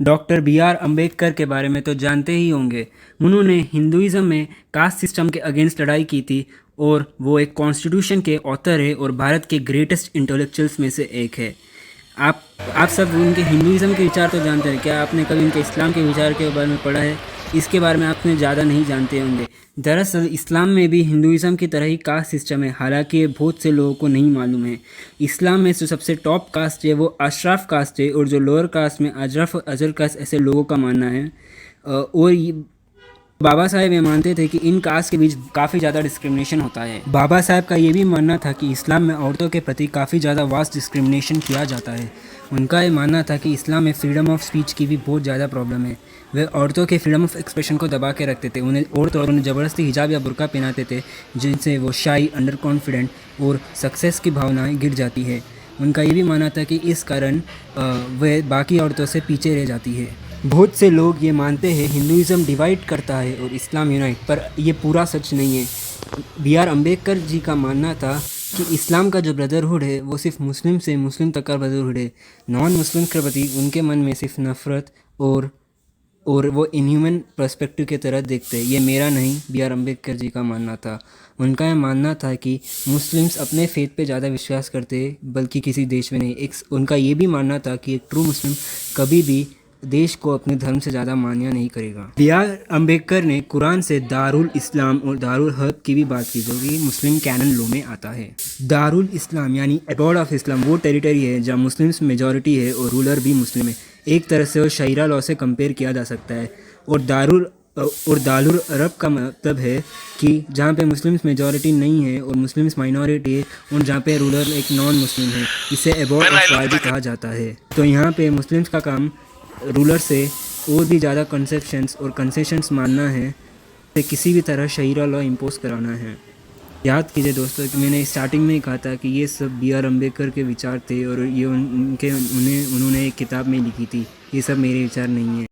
Doctor B are Ambedkar के बारे में तो जानते ही होंगे। उन्होंने हिंदुइज़्म में कास्ट सिस्टम के अगेंस्ट लड़ाई की थी और वो एक कॉन्स्टिट्यूशन के ऑथर है और भारत के ग्रेटेस्ट इंटेलेक्चुअल्स में से एक है। आप सब उनके हिंदुइज़्म के विचार तो जानते हैं, क्या आपने कभी उनके इस्लाम के विचार के बारे में पढ़ा है? इसके बारे में आपने ज़्यादा नहीं जानते होंगे। दरअसल इस्लाम में भी हिंदुइज़्म की तरह ही कास्ट सिस्टम है, हालांकि ये बहुत से लोगों को नहीं मालूम है। इस्लाम में जो सबसे टॉप कास्ट है वो अशराफ कास्ट है और जो लोअर कास्ट में अजरफ अजर कास्ट ऐसे लोगों का मानना है। और बाबा साहेब ये मानते थे कि इन कास्ट के बीच काफ़ी ज़्यादा डिस्क्रिमिनेशन होता है। बाबा साहेब का ये भी मानना था कि इस्लाम में औरतों के प्रति काफ़ी ज़्यादा वास्ट डिस्क्रिमिनेशन किया जाता है। उनका ये मानना था कि इस्लाम में फ्रीडम ऑफ स्पीच की भी बहुत ज़्यादा प्रॉब्लम है। वे औरतों के फ्रीडम ऑफ एक्सप्रेशन को दबा के रखते थे। उन्हें ज़बरदस्ती हिजाब या बुर्का पहनाते थे, जिनसे वो शाई, अंडर कॉन्फिडेंट और सक्सेस की भावनाएँ गिर जाती है। उनका ये भी मानना था कि इस कारण वे बाकी औरतों से पीछे रह जाती है। बहुत से लोग ये मानते हैं हिंदुइज़्म डिवाइड करता है और इस्लाम यूनाइट, पर ये पूरा सच नहीं है। बी आर अम्बेडकर जी का मानना था कि इस्लाम का जो ब्रदरहुड है वो सिर्फ मुस्लिम से मुस्लिम तक का ब्रदरहुड है। नॉन मुस्लिम के प्रति उनके मन में सिर्फ नफ़रत और वो इनह्यूमन पर्सपेक्टिव के तरह देखते हैं। ये मेरा नहीं, बी आर अम्बेडकर जी का मानना था। उनका यह मानना था कि मुस्लिम्स अपने फेथ पे ज़्यादा विश्वास करते बल्कि किसी देश में नहीं। उनका ये भी मानना था कि एक ट्रू मुस्लिम कभी भी देश को अपने धर्म से ज़्यादा मान्य नहीं करेगा। बी आर अम्बेडकर ने कुरान से दारुल इस्लाम और दारुल हर्ब की भी बात की, जो कि मुस्लिम कैनन लॉ में आता है। दारुल इस्लाम यानी अबॉर्ड ऑफ इस्लाम वो टेरिटरी है जहाँ मुस्लिम्स मेजॉरिटी है और रूलर भी मुस्लिम है। एक तरह से वो शरीया लॉ से कंपेयर किया जा सकता है। और दारुल अरब का मतलब है कि जहाँ पे मुस्लिम्स मेजॉरिटी नहीं है और मुस्लिम्स माइनॉरिटी है और जहाँ पे रूलर एक नॉन मुस्लिम है, इसे अबॉर्ड ऑफ वार भी कहा जाता है। तो यहाँ पे मुस्लिम्स का काम रूलर से और भी ज़्यादा कंसेप्शंस और कंसेशंस मानना है, तो किसी भी तरह शरीया लॉ इम्पोज कराना है। याद कीजिए दोस्तों कि मैंने स्टार्टिंग में ही कहा था कि ये सब बी आर अम्बेडकर के विचार थे और ये उन्होंने एक किताब में लिखी थी। ये सब मेरे विचार नहीं है।